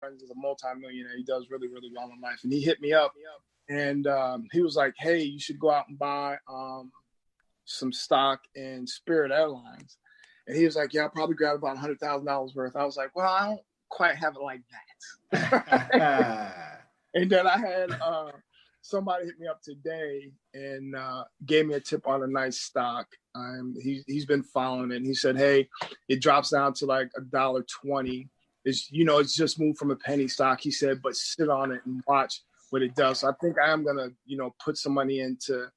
friends is a multimillionaire. He does really, really well in life. And he hit me up and he was like, hey, you should go out and buy some stock in Spirit Airlines. And he was like, yeah, I'll probably grab about $100,000 worth. I was like, well, I don't quite have it like that. And then I had somebody hit me up today and gave me a tip on a nice stock. He's been following it. And he said, hey, it drops down to like $1.20. It's just moved from a penny stock. He said, but sit on it and watch what it does. So I think I am gonna, put some money into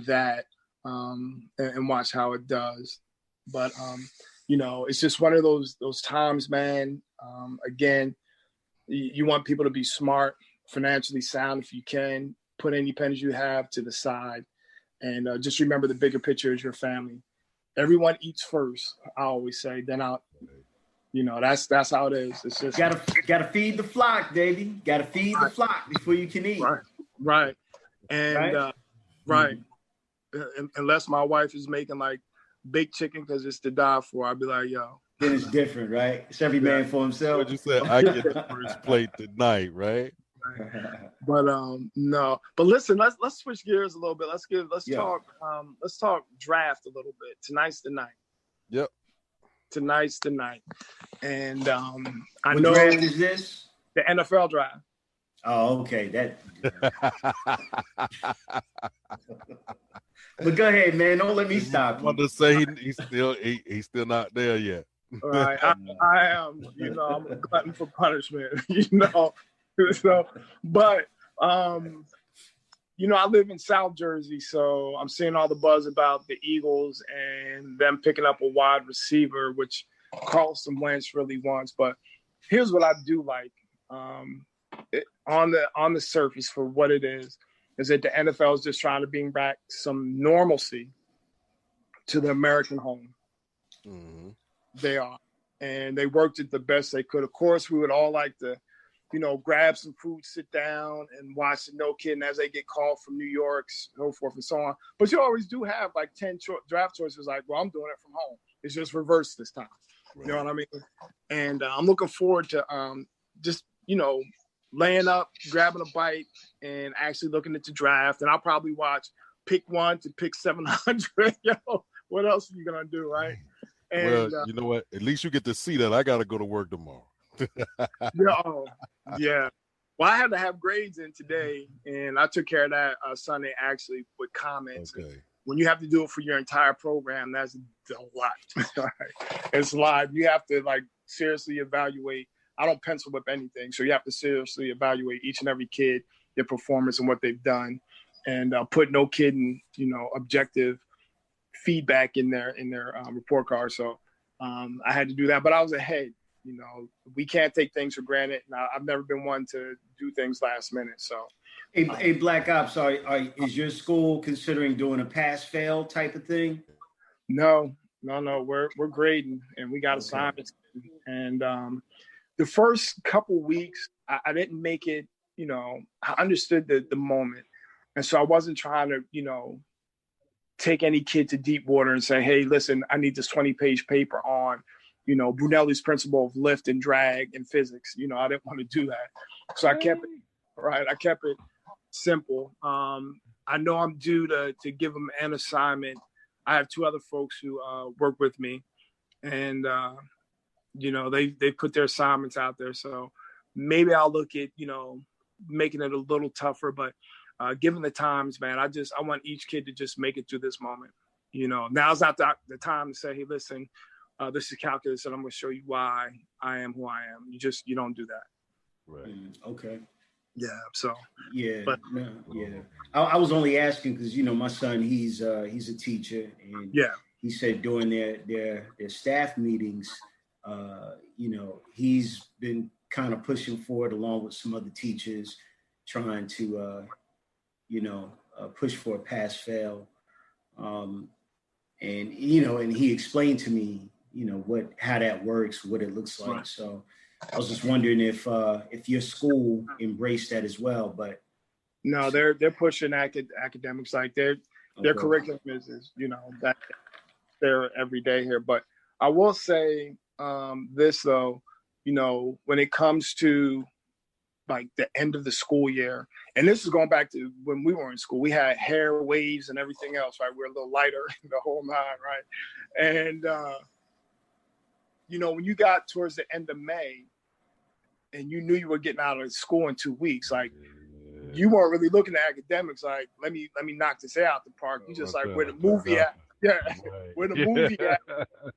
that and watch how it does. But it's just one of those times, man. Again, you want people to be smart, financially sound. If you can, put any pennies you have to the side, and just remember the bigger picture is your family. Everyone eats first, I always say. Then that's how it is. It's just gotta feed the flock, baby. Gotta feed the flock before you can eat. Right. And right. Unless my wife is making like baked chicken because it's to die for, I'd be like, yo. Then it's different, right? It's every man for himself. What you said, I get the first plate tonight, right? But no. But listen, let's switch gears a little bit. Let's talk draft a little bit. Tonight's the night. Yep. Tonight's the night. And I what know draft is this? The NFL draft. Oh, okay. But go ahead, man. Don't let me stop. I want to say he's still not there yet. All right, I am. I'm a glutton for punishment. So, but I live in South Jersey, so I'm seeing all the buzz about the Eagles and them picking up a wide receiver, which Carlson Wentz really wants. But here's what I do like on the surface for what it is that the NFL is just trying to bring back some normalcy to the American home. Mm-hmm. They are. And they worked it the best they could. Of course, we would all like to, grab some food, sit down and watch the No Kid. And as they get called from New York, so forth and so on. But you always do have like 10 draft choices like, well, I'm doing it from home. It's just reversed this time. Right. You know what I mean? And I'm looking forward to just, laying up, grabbing a bite, and actually looking at the draft. And I'll probably watch pick 1 to pick 700. What else are you going to do, right? And, well, you know what? At least you get to see that. I got to go to work tomorrow. Yeah. Well, I had to have grades in today, and I took care of that Sunday actually with comments. Okay. When you have to do it for your entire program, that's a lot. It's live. You have to seriously evaluate. I don't pencil whip anything, so you have to seriously evaluate each and every kid, their performance and what they've done, and put no kid in, objective feedback in their report card. So I had to do that, but I was ahead. We can't take things for granted. And I've never been one to do things last minute. So, hey, BlaQ Ops, is your school considering doing a pass-fail type of thing? No. We're grading, and we got assignments. And the first couple weeks, I didn't make it. I understood the moment, and so I wasn't trying to, take any kid to deep water and say, hey, listen, I need this 20-page paper on, Brunelli's principle of lift and drag in physics. I didn't want to do that. So I kept it simple. I know I'm due to give them an assignment. I have 2 other folks who work with me, and, they put their assignments out there. So maybe I'll look at, making it a little tougher, but given the times, man, I want each kid to just make it through this moment. Now's not the time to say, hey, listen, this is calculus, and I'm going to show you why I am who I am. You don't do that. Right. Okay. Yeah. So. Yeah. I was only asking because my son, he's a teacher, and he said during their staff meetings, he's been kind of pushing forward along with some other teachers, trying to push for a pass-fail, and he explained to me, how that works, what it looks like. Right. So I was just wondering if your school embraced that as well, but no, they're pushing academics, like their curriculum is that they're every day here. But I will say this though, when it comes to like the end of the school year, and this is going back to when we were in school, we had hair waves and everything else, right? We're a little lighter, the whole nine, right? And, when you got towards the end of May and you knew you were getting out of school in 2 weeks, like you weren't really looking at academics like, let me knock this out the park. You just like, where the movie at? Yeah, where the movie at?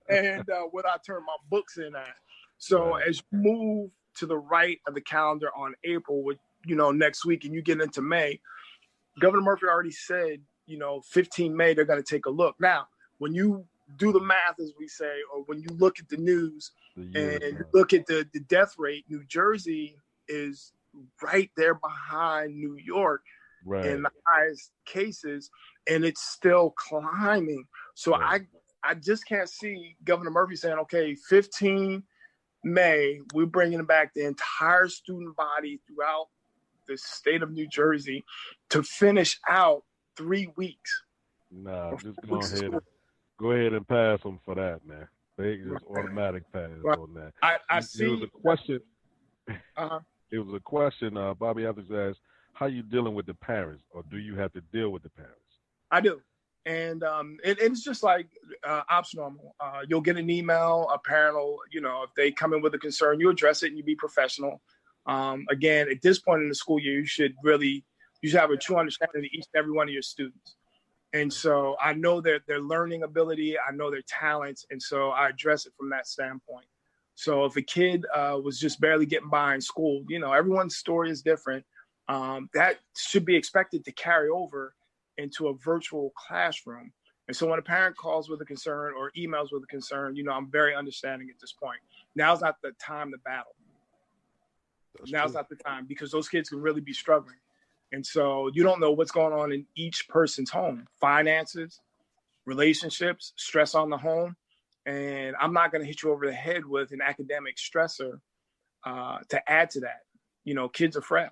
And what I turn my books in at. So as you move to the right of the calendar on April, with next week, and you get into May, Governor Murphy already said, 15 May, they're going to take a look. Now, when you do the math, as we say, or when you look at the news and look at the death rate, New Jersey is right there behind New York in the highest cases, and it's still climbing. So I just can't see Governor Murphy saying, okay, 15 May, we're bringing back the entire student body throughout the state of New Jersey to finish out 3 weeks. Nah, just go ahead and pass them for that, man. They just automatic pass on that. I see. It was a question. It was a question. Bobby Ethics asked, "How you dealing with the parents, or do you have to deal with the parents?" I do. And it's just like ops normal. You'll get an email, a parent will, if they come in with a concern, you address it and you be professional. Again, at this point in the school year, you should have a true understanding of each and every one of your students. And so I know their learning ability, I know their talents, and so I address it from that standpoint. So if a kid was just barely getting by in school, everyone's story is different. That should be expected to carry over into a virtual classroom. And so when a parent calls with a concern or emails with a concern, I'm very understanding at this point. Now's not the time to battle. Now's not the time, because those kids can really be struggling. And so you don't know what's going on in each person's home, finances, relationships, stress on the home. And I'm not going to hit you over the head with an academic stressor to add to that. Kids are frail.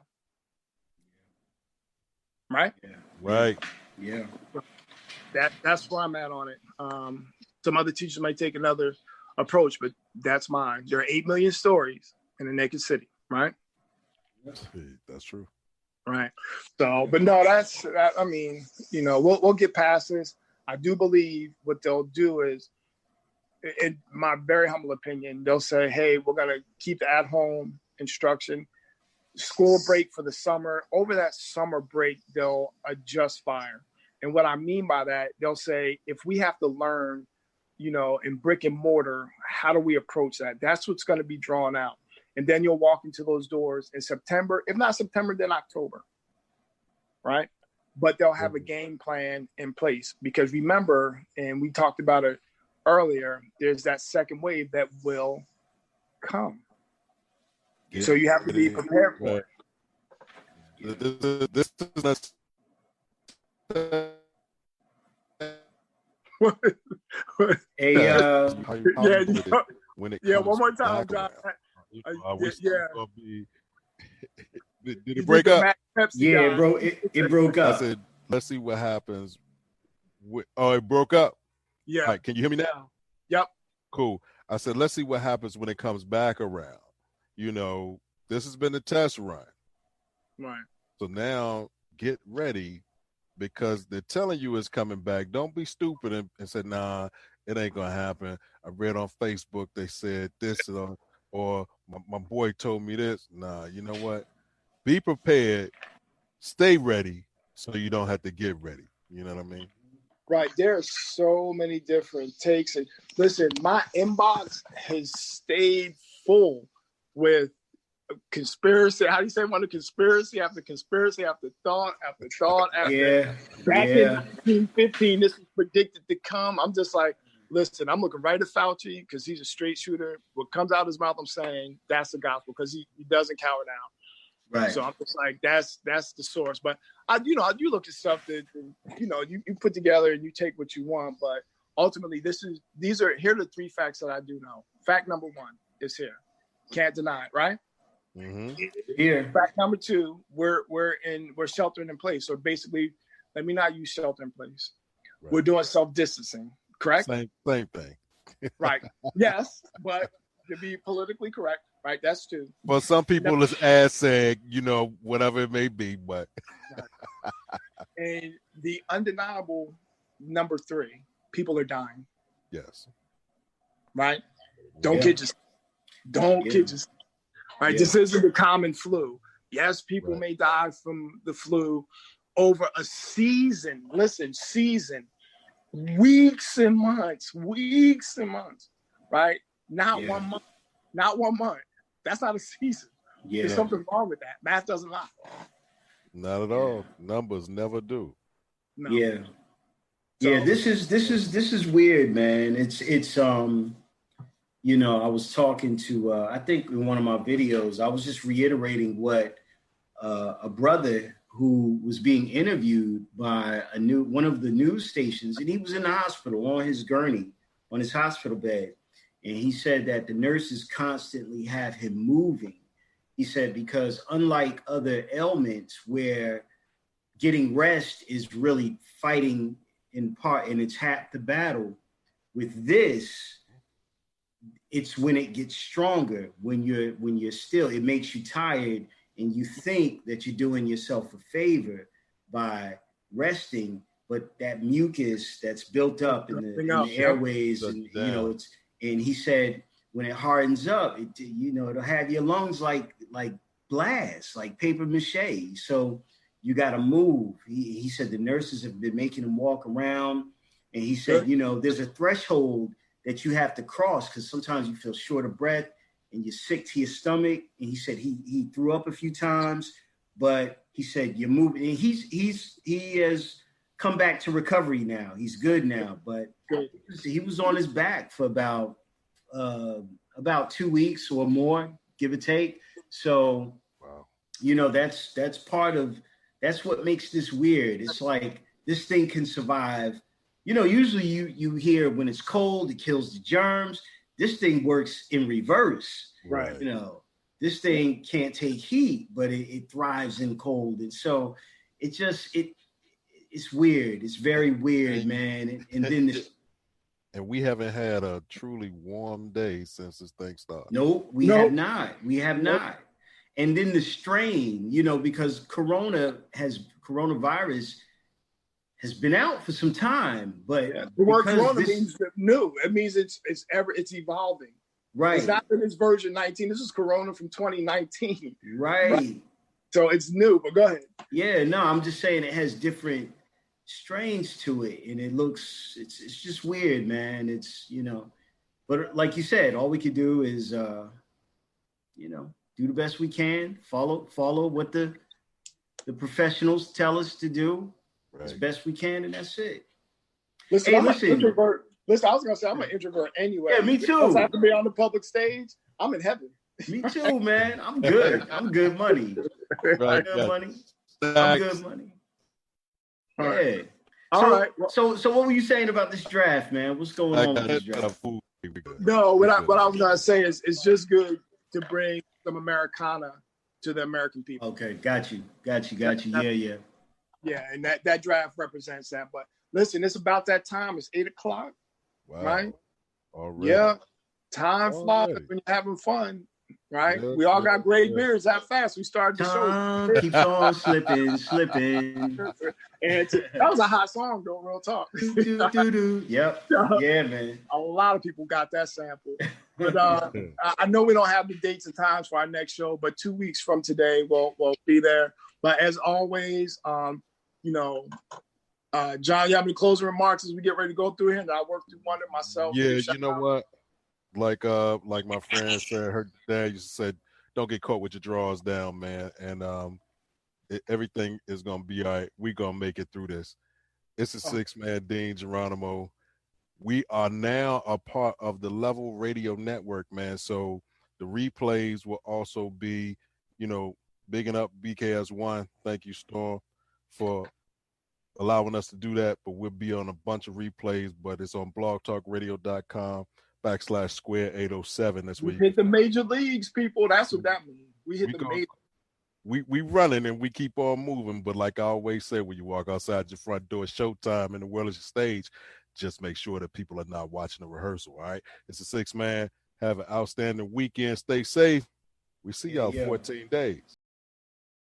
Right? Yeah. Right. Yeah. That's where I'm at on it. Some other teachers might take another approach, but that's mine. There are 8 million stories in a naked city, right? That's true. Right. So, but no, we'll get past this. I do believe what they'll do is, in my very humble opinion, they'll say, hey, we're going to keep the at-home instruction, school break for the summer. Over that summer break, they'll adjust fire. And what I mean by that, they'll say, if we have to learn, in brick and mortar, how do we approach that? That's what's going to be drawn out. And then you'll walk into those doors in September. If not September, then October, right? But they'll have a game plan in place, because remember, and we talked about it earlier, there's that second wave that will come. Yeah. So you have to be prepared for it. This is one more time, John. Did it break up? Yeah, bro, it broke up. I said, let's see what happens. It broke up? Yeah. All right, can you hear me now? Yep. Cool. I said, let's see what happens when it comes back around. This has been a test run. Right. So now get ready, because they're telling you it's coming back. Don't be stupid and say, nah, it ain't going to happen. I read on Facebook they said this, or my boy told me this. Nah, you know what? Be prepared. Stay ready so you don't have to get ready. You know what I mean? Right. There are so many different takes. And listen, my inbox has stayed full with conspiracy. How do you say one? Conspiracy after conspiracy after thought after thought after. Back in 1915, this was predicted to come. I'm just like, listen, I'm looking right at Fauci because he's a straight shooter. What comes out of his mouth, I'm saying that's the gospel, because he doesn't cower down. Right. So I'm just like, that's the source. But I do look at stuff that you put together and you take what you want. But ultimately, here are the 3 facts that I do know. Fact number 1 is here. Can't deny it, right? Mm-hmm. Here. Fact number 2, we're sheltering in place. So basically, let me not use shelter in place. Right. We're doing self-distancing, correct? Same thing. Right. Yes, but to be politically correct. right? That's 2. For some people, it's ASAG, whatever it may be, but. And the undeniable number 3, people are dying. Yes. Right? Don't kid yourself. Don't kid yourself. Right? Yeah. This isn't the common flu. Yes, people may die from the flu over a season. Listen, season. Weeks and months. Right? Not 1 month. Not 1 month. That's not a season. Yeah. There's something wrong with that. Math doesn't lie. Not at all. Numbers never do. No. Yeah. Yeah, this is weird, man. It's I was talking to I think in one of my videos, I was just reiterating what a brother who was being interviewed by one of the news stations, and he was in the hospital on his gurney, on his hospital bed. And he said that the nurses constantly have him moving. He said, because unlike other ailments where getting rest is really fighting in part, and it's half the battle, with this, it's when it gets stronger, when you're still, it makes you tired, and you think that you're doing yourself a favor by resting, but that mucus that's built up in the airways, and and he said, when it hardens up, it'll have your lungs like glass, like paper mache. So you got to move. He said the nurses have been making him walk around. And he said, there's a threshold that you have to cross because sometimes you feel short of breath and you're sick to your stomach. And he said he threw up a few times, but he said you're moving. And he has come back to recovery now. He's good now, but he was on his back for about 2 weeks or more, give or take. So, that's part of, that's what makes this weird. It's like this thing can survive. Usually you hear when it's cold, it kills the germs. This thing works in reverse. Right. This thing can't take heat, but it thrives in cold. And so it's weird. It's very weird, man. And then this. And we haven't had a truly warm day since this thing started. Nope, we have not. We have not. And then the strain, because coronavirus has been out for some time, but the word corona means new. It means it's evolving. Right. It's not that it's version 19. This is corona from 2019. Right. So it's new, but go ahead. Yeah, no, I'm just saying it has different strains to it, and it's just weird, man. It's but like you said, all we could do is do the best we can, follow what the professionals tell us to do as best we can, and that's it. Listen, I'm an introvert. Listen, I was gonna say I'm an introvert anyway. Yeah, me too. Once I have to be on the public stage, I'm in heaven. Me too, man. I'm good. I'm good money. Right. Good money. I'm good money. All yeah. Right. All right. So what were you saying about this draft, man? What's going on with this draft? No, what I was gonna say is it's just good to bring some Americana to the American people. Okay, got you. Yeah. Yeah, and that draft represents that. But listen, it's about that time. It's 8:00. Wow. Right? Already. Yeah. Time flies when you're having fun. Right? Yeah, we all got gray beards that fast. We started the show. Keeps on slipping. And that was a hot song, though, real talk. Yep. Yeah, man. A lot of people got that sample. But I know we don't have the dates and times for our next show, but 2 weeks from today, we'll be there. But as always, John, you have any closing remarks as we get ready to go through here? And I work through one of myself. Yeah, you know what? Like my friend said, her dad used to say, "Don't get caught with your drawers down, man." And everything is gonna be all right. We gonna make it through this. It's a 6-man Dean Geronimo. We are now a part of the Level Radio Network, man. So the replays will also be, bigging up BKS1. Thank you, Storm, for allowing us to do that. But we'll be on a bunch of replays. But it's on blogtalkradio.com/square807. That's where you hit the major leagues, people. That's what that means. We hit the major. We running and we keep on moving. But like I always say, when you walk outside your front door, it's showtime and the world is your stage. Just make sure that people are not watching the rehearsal. All right. It's a 6-man. Have an outstanding weekend. Stay safe. We see Yeah, y'all yeah. 14 days.